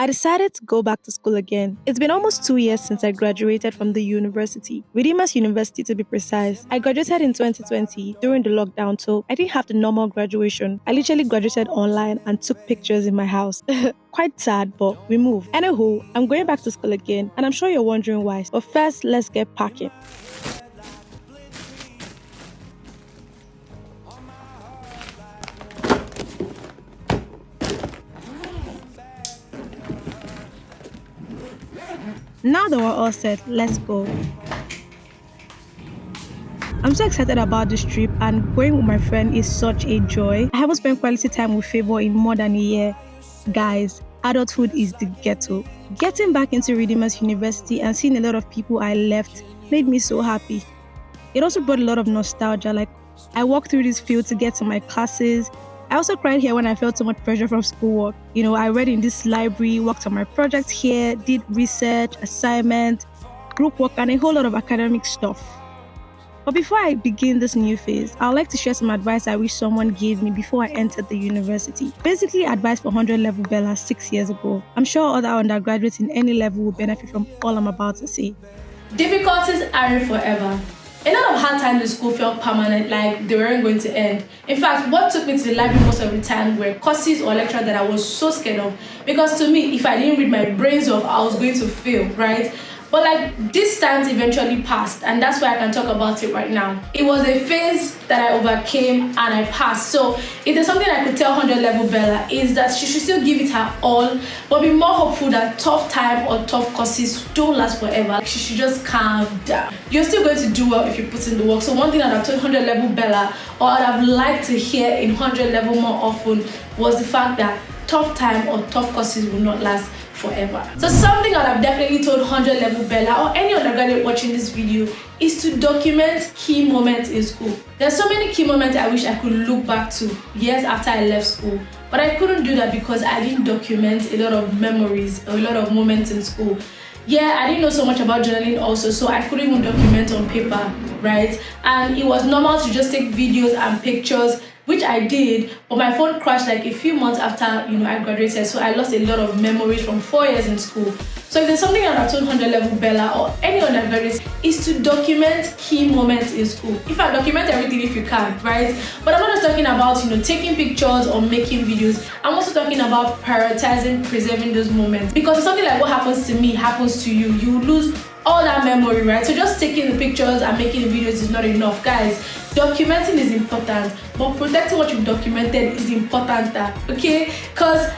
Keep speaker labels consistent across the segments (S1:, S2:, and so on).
S1: I decided to go back to school again. It's been almost 2 years since I graduated from the university, Redeemers University to be precise. I graduated in 2020 during the lockdown, so I didn't have the normal graduation. I literally graduated online and took pictures in my house. Quite sad, but we moved. Anywho, I'm going back to school again, and I'm sure you're wondering why. But first, let's get packing. Now that we're all set, let's go. I'm so excited about this trip, and going with my friend is such a joy. I haven't spent quality time with Favor in more than a year. Guys, adulthood is the ghetto. Getting back into Redeemers University and seeing a lot of people I left made me so happy. It also brought a lot of nostalgia. Like, I walked through this field to get to my classes. I also cried here when I felt so much pressure from schoolwork. I read in this library, worked on my projects here, did research, assignment, group work, and a whole lot of academic stuff. But before I begin this new phase, I'd like to share some advice I wish someone gave me before I entered the university. Basically, advice for 100 level Bella 6 years ago. I'm sure other undergraduates in any level will benefit from all I'm about to say.
S2: Difficulties aren't forever. A lot of hard times in school felt permanent, like they weren't going to end. In fact, what took me to the library most of the time were courses or lectures that I was so scared of. Because to me, if I didn't read my brains off, I was going to fail, right? But these times eventually passed, and that's why I can talk about it right now. It was a phase that I overcame and I passed. So if there's something I could tell 100 level Bella, is that she should still give it her all, but be more hopeful that tough time or tough courses don't last forever. She should just calm down. You're still going to do well if you put in the work. So one thing that I've told 100 level Bella, or I'd have liked to hear in 100 level more often, was the fact that tough time or tough courses will not last forever. So something that I've definitely told 100 level Bella or any undergraduate watching this video is to document key moments in school. There's so many key moments I wish I could look back to years after I left school, but I couldn't do that because I didn't document a lot of memories or a lot of moments in school. Yeah, I didn't know so much about journaling also, so I couldn't even document on paper, right? And it was normal to just take videos and pictures, which I did, but my phone crashed like a few months after I graduated, so I lost a lot of memories from 4 years in school. So if there's something that I've told 100 level Bella or any undergraduates, is to document key moments in school. If I document everything if you can, right? But I'm not just talking about taking pictures or making videos. I'm also talking about prioritizing, preserving those moments. Because if something like what happens to me happens to you, you lose all that memory, right? So just taking the pictures and making the videos is not enough, guys. Documenting is important, but protecting what you've documented is important, okay? Because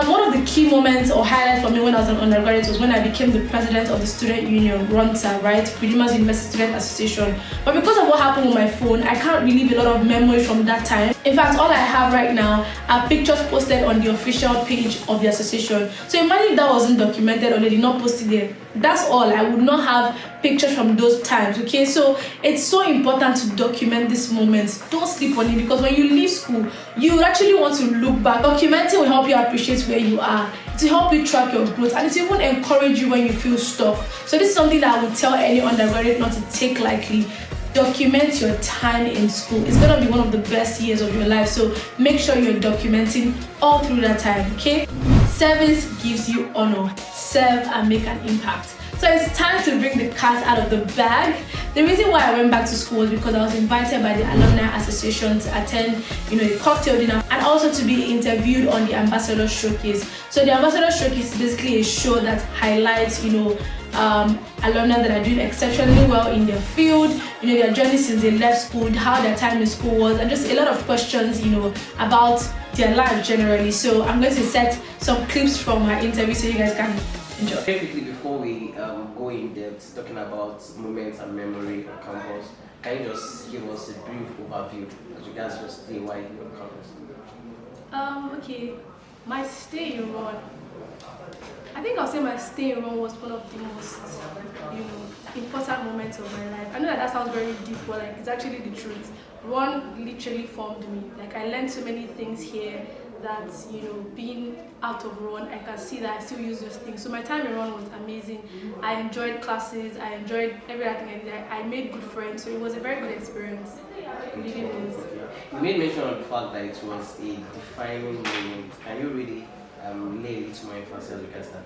S2: one of the key moments or highlights for me when I was an undergraduate was when I became the president of the student union, RUNTA, right? Redeemers University Student Association. But because of what happened with my phone, I can't relive a lot of memories from that time. In fact, all I have right now are pictures posted on the official page of the association. So imagine if that wasn't documented or they did not post it there. That's all. I would not have pictures from those times, okay? So it's so important to document these moments. Don't sleep on it, because when you leave school, you actually want to look back. Documenting will help you appreciate where you are, to help you track your growth, and it will even encourage you when you feel stuck. So this is something that I would tell any undergraduate not to take lightly. Document your time in school. It's gonna be one of the best years of your life, so make sure you're documenting all through that time, okay? Service gives you honor. Serve and make an impact. So it's time to bring the cat out of the bag. The reason why I went back to school was because I was invited by the Alumni Association to attend, a cocktail dinner, and also to be interviewed on the Ambassador Showcase. So the Ambassador Showcase is basically a show that highlights, alumni that are doing exceptionally well in their field, their journey since they left school, how their time in school was, and just a lot of questions, about their life generally. So I'm going to set some clips from my interview so you guys can enjoy.
S3: Very quickly, before we go in depth talking about moments and memory on campus, can you just give us a brief overview as regards your stay while you were on campus?
S2: Okay, my stay in Ron. I think I'll say my stay in Ron was one of the most, important moments of my life. I know that sounds very deep, but it's actually the truth. Ron literally formed me. I learned so many things here that, being out of Ron, I can see that I still use those things. So my time in Ron was amazing. I enjoyed classes, I enjoyed everything I did. I made good friends, so it was a very good experience. It really was.
S3: You made mention of the fact that it was a defining moment. Can you really lay a little more emphasis regards that?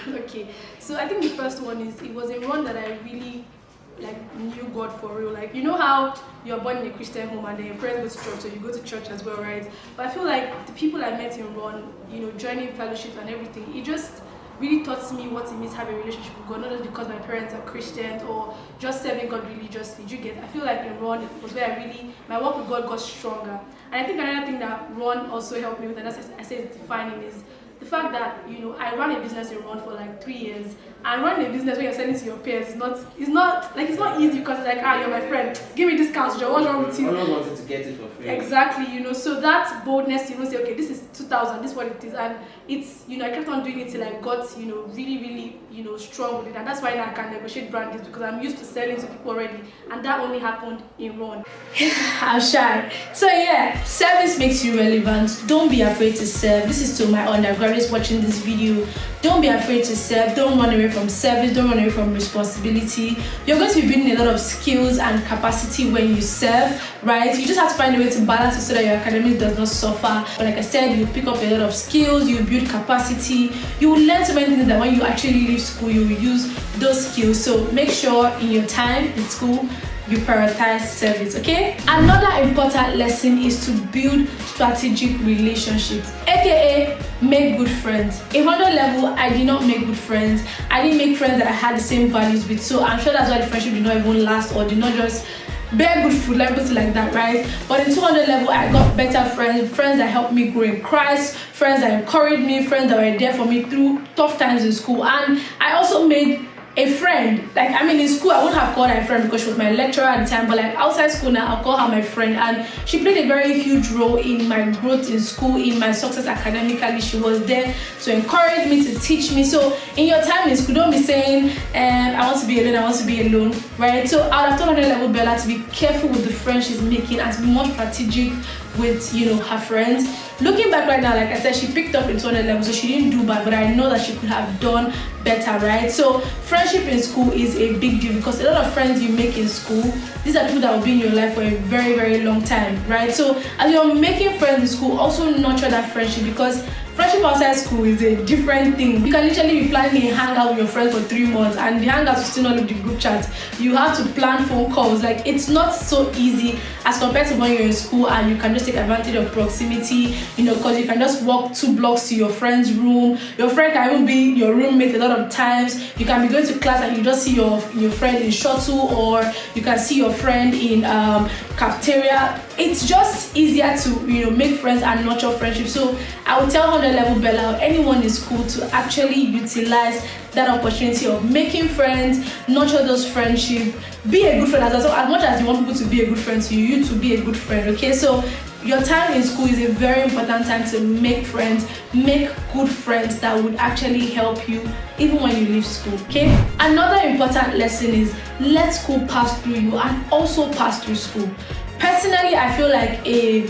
S2: Okay, so I think the first one is it was a run that I really knew God for real. Like, you know how you're born in a Christian home and then your parents go to church, so you go to church as well, right? But I feel like the people I met in run, joining fellowship and everything, it just really taught me what it means to have a relationship with God, not just because my parents are Christians or just serving God religiously. You get? I feel like in run was where my walk with God got stronger. And I think another thing that run also helped me with, and that's I say it's defining, is the fact that I ran a business in run for like 3 years, and running a business when you're selling to your peers is not easy, because it's like, you're my friend, give me discounts, Joe, what's wrong with you?
S3: Always wanted to get it for free.
S2: Exactly, so that boldness, say, okay, this is 2,000, this is what it is, and it's I kept on doing it till I got really, really strong with it, and that's why now I can negotiate brand deals, because I'm used to selling to people already, and that only happened in run.
S1: I'm shy. So yeah, service makes you relevant. Don't be afraid to serve. This is to my undergraduates watching this video. Don't be afraid to serve. Don't run away from service. Don't run away from responsibility. You're going to be building a lot of skills and capacity when you serve, right? You just have to find a way to balance it so that your academics does not suffer. But like I said, you pick up a lot of skills, you build capacity, you will learn so many things that when you actually leave school, you will use those skills. So make sure in your time in school, you prioritize service, okay? Another important lesson is to build strategic relationships, aka make good friends. In 100 level, I did not make good friends. I didn't make friends that I had the same values with, so I'm sure that's why the friendship did not even last or did not just bear good fruit, like put it like that, right? But in 200 level, I got better friends that helped me grow in Christ, friends that encouraged me, friends that were there for me through tough times in school. And I also made a friend. In school I wouldn't have called her a friend because she was my lecturer at the time, but outside school now I'll call her my friend, and she played a very huge role in my growth in school, in my success academically. She was there to encourage me, to teach me. So in your time in school, don't be saying I want to be alone, right? So I would have told 100 level Bella to be careful with the friends she's making and to be more strategic with her friends. Looking back right now, like I said, she picked up in 200 level, so she didn't do bad, but I know that she could have done better, right? So friendship in school is a big deal, because a lot of friends you make in school, these are people that will be in your life for a very, very long time, right? So as you're making friends in school, also nurture that friendship, because friendship outside school is a different thing. You can literally be planning a hangout with your friends for 3 months, and the hangout will still not look the group chat. You have to plan phone calls. It's not so easy as compared to when you're in school and you can just take advantage of proximity, because you can just walk 2 blocks to your friend's room. Your friend can even be your roommate a lot of times. You can be going to class and you just see your friend in shuttle, or you can see your friend in cafeteria. It's just easier to make friends and nurture friendship. So I would tell 100 level Bella or anyone in school to actually utilize that opportunity of making friends, nurture those friendships, be a good friend as well. So as much as you want people to be a good friend to you, to be a good friend, okay? So your time in school is a very important time to make friends, make good friends that would actually help you even when you leave school, okay? Another important lesson is let school pass through you and also pass through school. Personally, I feel like a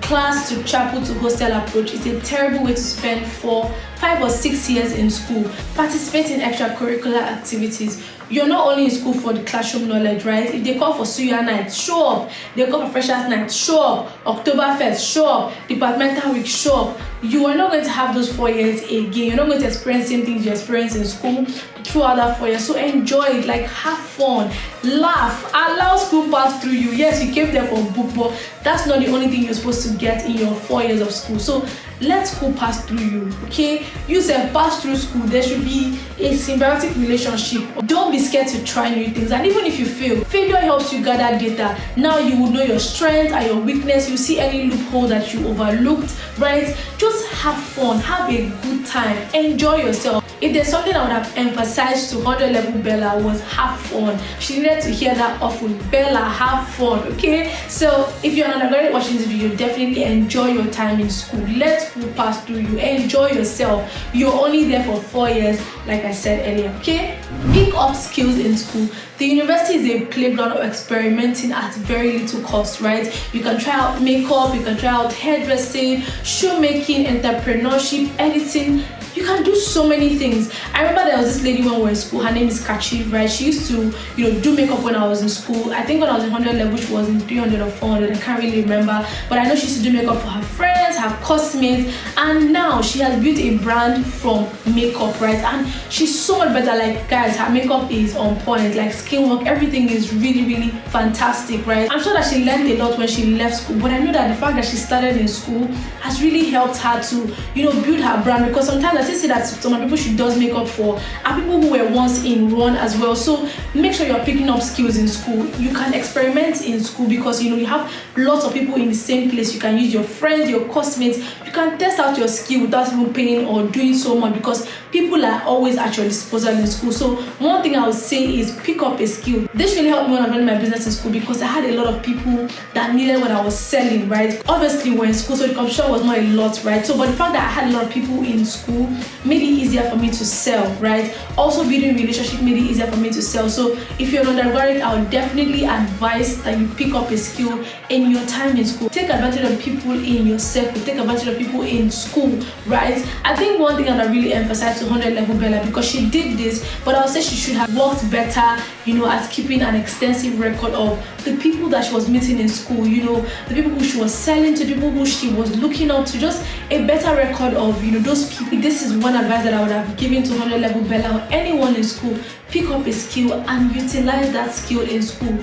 S1: class to chapel to hostel approach is a terrible way to spend 4, 5 or 6 years in school. Participate in extracurricular activities. You're not only in school for the classroom knowledge, right? If they call for Suya night, show up. They call for Freshers night, show up. Oktoberfest, show up. Departmental week, show up. You are not going to have those 4 years again. You're not going to experience the same things you experience in school throughout that 4 years. So enjoy it, have fun, laugh, allow school pass through you. Yes, you came there for book, but that's not the only thing you're supposed to get in your 4 years of school. So let school pass through you, okay? You said pass through school. There should be a symbiotic relationship. Don't be scared to try new things, and even if you fail, failure helps you gather data. Now you will know your strength and your weakness. You see any loophole that you overlooked, right? Just have fun, have a good time, enjoy yourself. If there's something I would have emphasized to 100 level Bella was have fun. She needed to hear that often. Bella, have fun, okay? So if you're an undergraduate watching this video, definitely enjoy your time in school. Let school pass through you. Enjoy yourself. You're only there for 4 years, like I said earlier, okay? Pick up skills in school. The university is a playground of experimenting at very little cost, right? You can try out makeup, you can try out hairdressing, shoemaking, entrepreneurship, editing. You can do so many things. I remember there was this lady when we were in school. Her name is Kachi, right? She used to, do makeup when I was in school. I think when I was in 100 level, she was in 300 or 400. I can't really remember. But I know she used to do makeup for her friends,
S2: friends, her classmates, and now she has built a brand from makeup, right? And she's so much better. Like, guys, her makeup is on point, like skin work, everything is really fantastic, right? I'm sure that she learned a lot when she left school, but I know that the fact that she started in school has really helped her to, you know, build her brand. Because sometimes I still see that some people she does makeup for are people who were once in one as well. So make sure you're picking up skills in school. You can experiment in school because, you know, you have lots of people in the same place. You can use your friends, your classmates. You can test out your skill without even paying or doing so much, because people are always at your disposal in school. So one thing I would say is pick up a skill. This really helped me when I ran my business in school, because I had a lot of people that needed what I was selling, right? Obviously we're in school, so the competition was not a lot, right? So but the fact that I had a lot of people in school made it easier for me to sell, right? Also building relationship made it easier for me to sell. So if you're an undergraduate, I would definitely advise that you pick up a skill in your time in school. Take advantage of people in your circle, take advantage of people in school, right? I think one thing that I really emphasized to 100 level Bella, because she did this, but I would say she should have worked better, you know, at keeping an extensive record of the people that she was meeting in school, you know, the people who she was selling to, people who she was looking up to, just a better record of, you know, those people. This is one advice that I would have given to 100 level Bella or anyone in school. Pick up a skill and utilize that skill in school.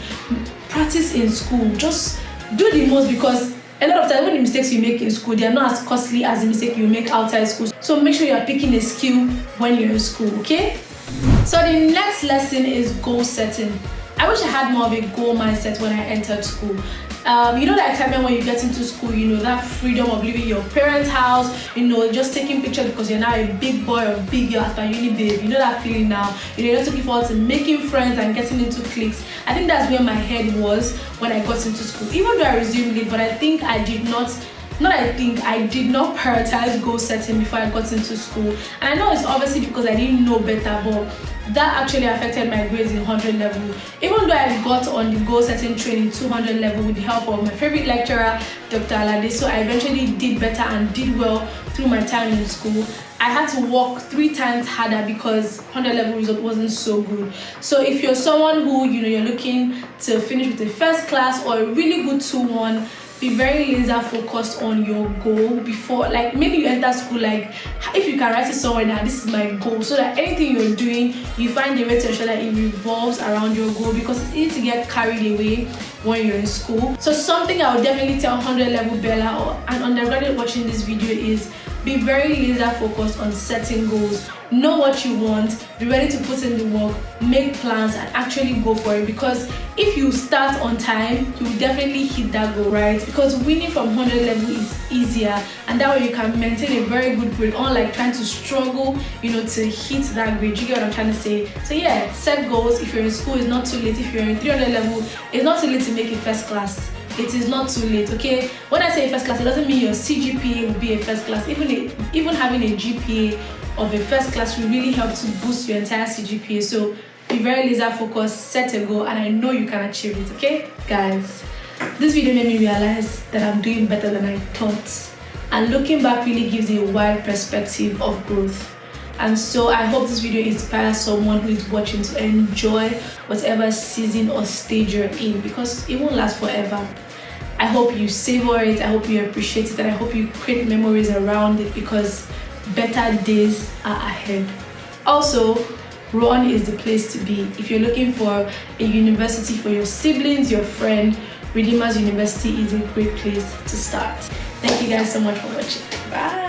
S2: Practice in school. Just do the most, because a lot of times when the mistakes you make in school, they are not as costly as the mistake you make outside school. So make sure you are picking a skill when you're in school, okay? So the next lesson is goal setting. I wish I had more of a goal mindset when I entered school. You know that excitement when you get into school, you know, that freedom of leaving your parents' house, you know, just taking pictures because you're now a big boy or big girl after uni babe. You know that feeling now. You know, you're just looking forward to making friends and getting into cliques. I think that's where my head was when I got into school. Even though I resumed it, but I think I did not prioritize goal setting before I got into school. And I know it's obviously because I didn't know better, but that actually affected my grades in 100 level. Even though I got on the goal setting training 200 level with the help of my favorite lecturer, Dr. Alade, so I eventually did better and did well through my time in school. I had to work 3 times harder because 100 level result wasn't so good. So if you're someone who, you know, you're looking to finish with a first class or a really good 2-1, be very laser focused on your goal before, like, maybe you enter school, like, if you can write it somewhere that this is my goal, so that anything you're doing, you find a way to ensure that it revolves around your goal, because it's easy to get carried away when you're in school. So something I would definitely tell 100 level Bella or an undergraduate watching this video is be very laser focused on setting goals. Know what you want, be ready to put in the work, make plans, and actually go for it. Because if you start on time, you will definitely hit that goal, right? Because winning from 100 level is easier, and that way you can maintain a very good grade, unlike trying to struggle, you know, to hit that grade. You get what I'm trying to say? So yeah, set goals. If you're in school, it's not too late. If you're in 300 level, it's not too late to make a first class. It is not too late, okay? When I say first class, it doesn't mean your CGPA will be a first class. Even having a GPA of a first class will really help to boost your entire CGPA. So be very laser focused, set a goal, and I know you can achieve it, okay? Guys, this video made me realize that I'm doing better than I thought. And looking back really gives a wide perspective of growth. And so I hope this video inspires someone who is watching to enjoy whatever season or stage you're in, because it won't last forever. I hope you savor it, I hope you appreciate it, and I hope you create memories around it, because better days are ahead. Also, Ron is the place to be. If you're looking for a university for your siblings, your friend, Redeemers University is a great place to start. Thank you guys so much for watching. Bye.